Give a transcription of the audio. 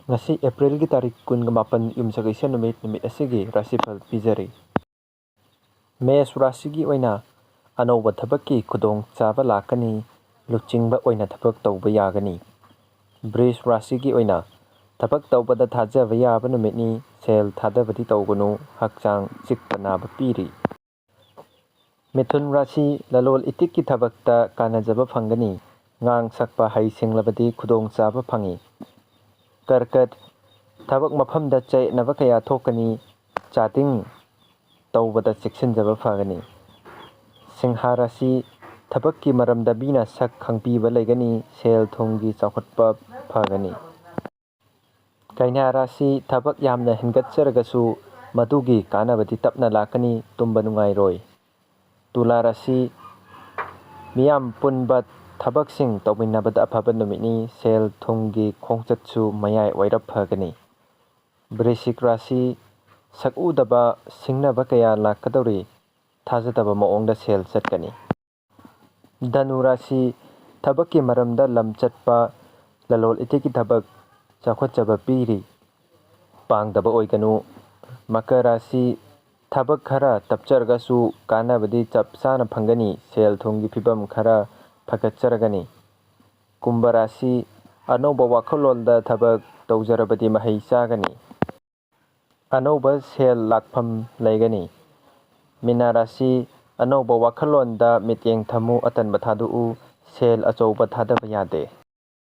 Ngasi April gi tarik 28 yumsakaisa numit asigi rasifal pijari. Mesh Rashigi oina anauba thabakki khudong chaba lakani luchingba oina thabak tauba yagani. Brise Rashigi oina thabak taubada thajaba yaba numitni sel thadabadi taugunu hakchang chikpanaba piri. Mithun Rashi lalol itikki thabakta kanajaba phangani ngang sakpa hai singlabadi khudong chaba phangi. Karkat thabak mafamda chainaba kaya thokani chatting taubada cheksinjaba phagani. Singha Rashi thabakki maramda bina sak khangpiba legani sel thongi chawkhatpa phagani. Kaina Rashi thabak yamna hingatcharagasu madugi kanabadi tapna lakani tumba nungairoi. Tula Rashi miyam punbat thabak sing tawminabada afaba numitni sel thongi khongchatsu mayai wairap phagani. Brisik Rashi sakudaba singnaba kaya lakadori thajadaba maongda sel chatkani. Dhanu Rashi thabakki maramda lam chatpa lalol itikki thabak chawkhatchaba piri pangdaba oiganu. Makar Rashi thabak khara tapchargasu kanabadi chapsana phangani sel thongi phibam khara phakatcharagani. Kumbha Rashi anauba wakhalolda thabak tawjarabadi mahai chagani. Anauba sel lakpham laigani. Mina Rashi anauba wakhalonda mityeng thamu atanba thaduu sel achouba thadaba yade.